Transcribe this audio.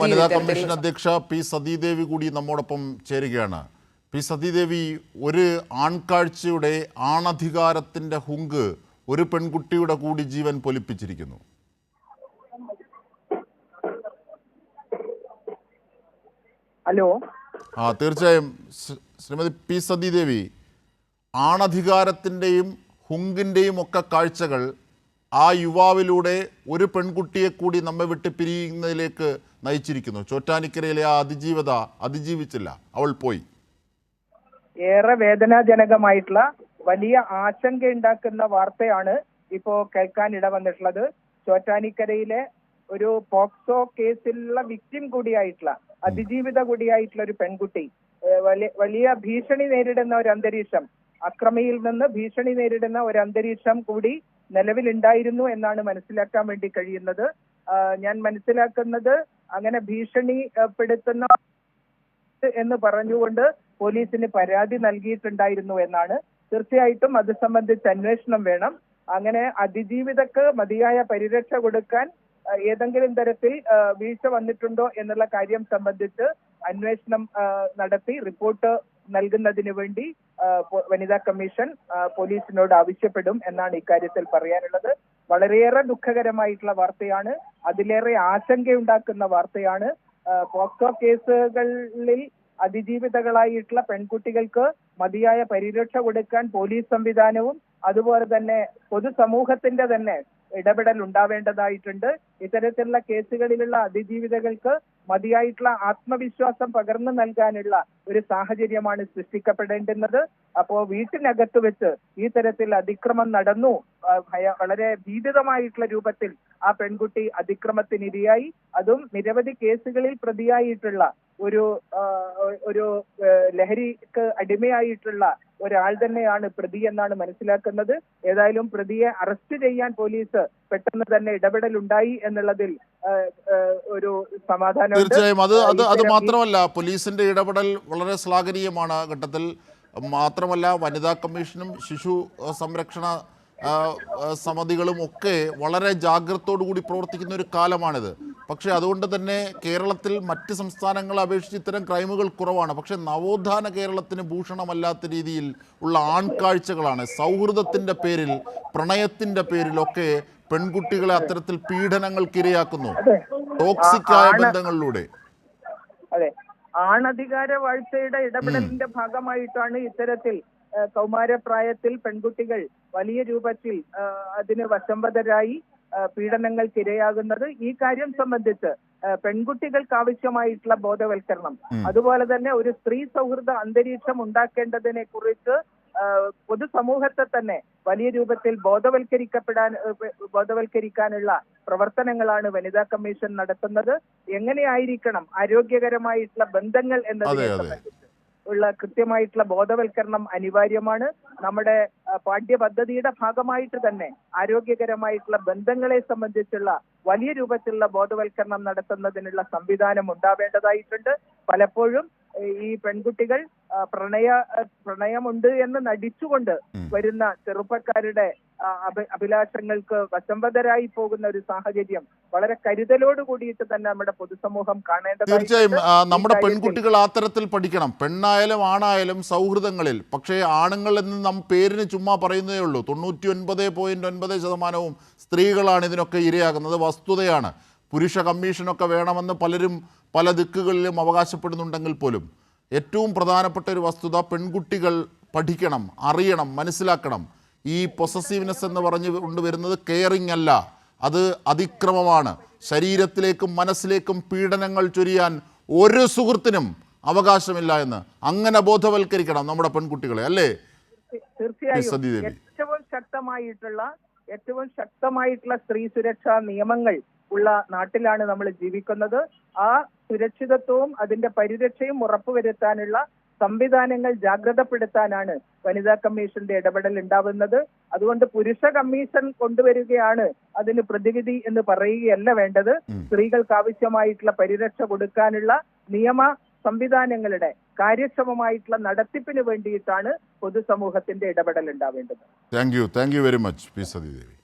വനിതാ കമ്മീഷൻ അധ്യക്ഷ പി സതീദേവി കൂടി നമ്മോടൊപ്പം ചേരുകയാണ്. പി സതീദേവി, ഒരു ആൺകാഴ്ചയുടെ ആണധികാരത്തിന്റെ ഹുങ്ക് ഒരു പെൺകുട്ടിയുടെ കൂടി ജീവൻ പൊലിപ്പിച്ചിരിക്കുന്നു. ഹലോ. തീർച്ചയായും ശ്രീമതി പി സതീദേവി, ആണധികാരത്തിൻ്റെയും ഹുങ്കിൻ്റെയും ഒക്കെ കാഴ്ചകൾ ആ യുവാവിലൂടെ ഒരു പെൺകുട്ടിയെ കൂടി നമ്മെ വിട്ട് പിരിയുന്നതിലേക്ക് നയിച്ചിരിക്കുന്നു. ചോറ്റാനിക്കരയിലെ ആ അതിജീവിച്ചില്ല, അവൾ പോയി. ഏറെ വേദനാജനകമായിട്ടുള്ള വലിയ ആശങ്കയുണ്ടാക്കുന്ന വാർത്തയാണ് ഇപ്പോ കേൾക്കാൻ ഇടവന്നിട്ടുള്ളത്. ചോറ്റാനിക്കരയിലെ ഒരു പോക്സോ കേസിലുള്ള വിക്ടിം കൂടിയായിട്ടുള്ള അതിജീവിത കൂടിയായിട്ടുള്ള ഒരു പെൺകുട്ടി വലിയ ഭീഷണി നേരിടുന്ന ഒരു അന്തരീക്ഷം, അക്രമിയിൽ നിന്ന് ഭീഷണി നേരിടുന്ന ഒരു അന്തരീക്ഷം കൂടി നിലവിലുണ്ടായിരുന്നു എന്നാണ് മനസ്സിലാക്കാൻ വേണ്ടി കഴിയുന്നത്. ഞാൻ മനസ്സിലാക്കുന്നത് അങ്ങനെ ഭീഷണിപ്പെടുത്തുന്ന എന്ന് പറഞ്ഞുകൊണ്ട് പോലീസിന് പരാതി നൽകിയിട്ടുണ്ടായിരുന്നു എന്നാണ്. തീർച്ചയായിട്ടും അത് സംബന്ധിച്ച് അന്വേഷണം വേണം. അങ്ങനെ അതിജീവിതക്ക് മതിയായ പരിരക്ഷ കൊടുക്കാൻ ഏതെങ്കിലും തരത്തിൽ വീഴ്ച വന്നിട്ടുണ്ടോ എന്നുള്ള കാര്യം സംബന്ധിച്ച് അന്വേഷണം നടത്തി റിപ്പോർട്ട് നൽകുന്നതിന് വേണ്ടി വനിതാ കമ്മീഷൻ പോലീസിനോട് ആവശ്യപ്പെടും എന്നാണ് ഇക്കാര്യത്തിൽ പറയാനുള്ളത്. വളരെയേറെ ദുഃഖകരമായിട്ടുള്ള വാർത്തയാണ്, അതിലേറെ ആശങ്കയുണ്ടാക്കുന്ന വാർത്തയാണ്. പോക്സോ കേസുകളിൽ അതിജീവിതകളായിട്ടുള്ള പെൺകുട്ടികൾക്ക് മതിയായ പരിരക്ഷ കൊടുക്കാൻ പോലീസ് സംവിധാനവും അതുപോലെ തന്നെ പൊതുസമൂഹത്തിന്റെ തന്നെ ഇടപെടൽ ഉണ്ടാവേണ്ടതായിട്ടുണ്ട്. ഇത്തരത്തിലുള്ള കേസുകളിലുള്ള അതിജീവിതകൾക്ക് മതിയായിട്ടുള്ള ആത്മവിശ്വാസം പകർന്നു നൽകാനുള്ള ഒരു സാഹചര്യമാണ് സൃഷ്ടിക്കപ്പെടേണ്ടുന്നത്. അപ്പോ വീട്ടിനകത്ത് വെച്ച് ഈ തരത്തിൽ അതിക്രമം നടന്നു, വളരെ ഭീതിതമായിട്ടുള്ള രൂപത്തിൽ ആ പെൺകുട്ടി അതിക്രമത്തിനിരയായി, അതും നിരവധി കേസുകളിൽ പ്രതിയായിട്ടുള്ള ഒരു ലഹരിക്ക് അടിമയായിട്ടുള്ള ഒരാൾ തന്നെയാണ് പ്രതി എന്നാണ് മനസ്സിലാക്കുന്നത്. ഏതായാലും പ്രതിയെ അറസ്റ്റ് ചെയ്യാൻ പോലീസ് പെട്ടെന്ന് തന്നെ ഇടപെടൽ ഉണ്ടായി എന്നുള്ളതിൽ ഒരു സമാധാനം. തീർച്ചയായും അത് മാത്രമല്ല, പോലീസിന്റെ ഇടപെടൽ വളരെ ശ്ലാഘനീയമാണ് ഘട്ടത്തിൽ. മാത്രമല്ല, വനിതാ കമ്മീഷനും ശിശു സംരക്ഷണ സമിതികളും ഒക്കെ വളരെ ജാഗ്രതയോടു കൂടി പ്രവർത്തിക്കുന്ന ഒരു കാലമാണിത്. പക്ഷേ അതുകൊണ്ട് തന്നെ കേരളത്തിൽ മറ്റ് സംസ്ഥാനങ്ങളെ അപേക്ഷിച്ച് ഇത്തരം ക്രൈമുകൾ കുറവാണ്. പക്ഷേ നവോത്ഥാന കേരളത്തിന് ഭൂഷണമല്ലാത്ത രീതിയിൽ ഉള്ള ആൺകാഴ്ചകളാണ്. സൗഹൃദത്തിൻ്റെ പേരിൽ, പ്രണയത്തിൻ്റെ പേരിലൊക്കെ പെൺകുട്ടികളെ അത്തരത്തിൽ പീഡനങ്ങൾക്കിരയാക്കുന്നു, ടോക്സിക്കായ ബന്ധങ്ങളിലൂടെ. അതെ, ആണധികാര വാഴ്ചയുടെ ഇടപെടലിന്റെ ഭാഗമായിട്ടാണ് ഇത്തരത്തിൽ കൗമാരപ്രായത്തിൽ പെൺകുട്ടികൾ വലിയ രൂപത്തിൽ അതിന് വശംവദരായി പീഡനങ്ങൾക്കിരയാകുന്നത്. ഈ കാര്യം സംബന്ധിച്ച് പെൺകുട്ടികൾക്ക് ആവശ്യമായിട്ടുള്ള ബോധവൽക്കരണം, അതുപോലെ തന്നെ ഒരു സ്ത്രീ സൗഹൃദ അന്തരീക്ഷം ഉണ്ടാക്കേണ്ടതിനെ കുറിച്ച് പൊതുസമൂഹത്തെ തന്നെ വലിയ രൂപത്തിൽ ബോധവൽക്കരിക്കാനുള്ള പ്രവർത്തനങ്ങളാണ് വനിതാ കമ്മീഷൻ നടത്തുന്നത്. എങ്ങനെയായിരിക്കണം ആരോഗ്യകരമായിട്ടുള്ള ബന്ധങ്ങൾ എന്നതിനെ സംബന്ധിച്ച് ഉള്ള കൃത്യമായിട്ടുള്ള ബോധവൽക്കരണം അനിവാര്യമാണ്. നമ്മുടെ പാഠ്യപദ്ധതിയുടെ ഭാഗമായിട്ട് തന്നെ ആരോഗ്യകരമായിട്ടുള്ള ബന്ധങ്ങളെ സംബന്ധിച്ചുള്ള വലിയ രൂപത്തിലുള്ള ബോധവൽക്കരണം നടത്തുന്നതിനുള്ള സംവിധാനം ഉണ്ടാവേണ്ടതായിട്ടുണ്ട്. പലപ്പോഴും ഈ പെൺകുട്ടികൾ പ്രണയമുണ്ട് എന്ന് നടിച്ചുകൊണ്ട് വരുന്ന ചെറുപ്പക്കാരുടെ അഭിലാഷങ്ങൾക്ക് വശംവദരായി പോകുന്ന ഒരു സാഹചര്യം വളരെ കരുതലോട് കൂടിയിട്ട് തന്നെ നമ്മുടെ പൊതുസമൂഹം കാണേണ്ടത്. തീർച്ചയായും നമ്മുടെ പെൺകുട്ടികൾ ആ തരത്തിൽ പഠിക്കണം. പെണ്ണായാലും ആണായാലും സൗഹൃദങ്ങളിൽ. പക്ഷേ ആണുങ്ങൾ എന്ന് പേരിന് ചുമ്മാ പറയുന്നതേ ഉള്ളൂ. 99.9% സ്ത്രീകളാണ് ഇതിനൊക്കെ ഇരയാകുന്നത്, വസ്തുതയാണ്. പുരുഷ കമ്മീഷനൊക്കെ വേണമെന്ന് പലരും പല ദിക്കുകളിലും അവകാശപ്പെടുന്നുണ്ടെങ്കിൽ പോലും ഏറ്റവും പ്രധാനപ്പെട്ട ഒരു വസ്തുത, പെൺകുട്ടികൾ പഠിക്കണം, അറിയണം, മനസ്സിലാക്കണം. ഈ പൊസസീവ്നെസ് എന്ന് പറഞ്ഞു കൊണ്ടുവരുന്നത് കെയറിങ് അല്ല, അത് അതിക്രമമാണ്. ശരീരത്തിലേക്കും മനസ്സിലേക്കും പീഡനങ്ങൾ ചൊരിയാൻ ഒരു സുഹൃത്തിനും അവകാശമില്ല എന്ന് അങ്ങനെ ബോധവൽക്കരിക്കണം നമ്മുടെ പെൺകുട്ടികളെ, അല്ലേ? തീർച്ചയായും ഏറ്റവും ശക്തമായിട്ടുള്ള സ്ത്രീ സുരക്ഷാ നിയമങ്ങൾ ഉള്ള നാട്ടിലാണ് നമ്മൾ ജീവിക്കുന്നത്. ആ സുരക്ഷിതത്വവും അതിന്റെ പരിരക്ഷയും ഉറപ്പുവരുത്താനുള്ള സംവിധാനങ്ങൾ ജാഗ്രതപ്പെടുത്താനാണ് വനിതാ കമ്മീഷന്റെ ഇടപെടൽ ഉണ്ടാവുന്നത്. അതുകൊണ്ട് പുരുഷ കമ്മീഷൻ കൊണ്ടുവരികയാണ് അതിന് പ്രതിവിധി എന്ന് പറയുകയല്ല വേണ്ടത്. സ്ത്രീകൾക്ക് ആവശ്യമായിട്ടുള്ള പരിരക്ഷ കൊടുക്കാനുള്ള നിയമ സംവിധാനങ്ങളുടെ കാര്യക്ഷമമായിട്ടുള്ള നടത്തിപ്പിന് വേണ്ടിയിട്ടാണ് പൊതുസമൂഹത്തിന്റെ ഇടപെടൽ ഉണ്ടാവേണ്ടത്. Thank you very much P Sathidevi.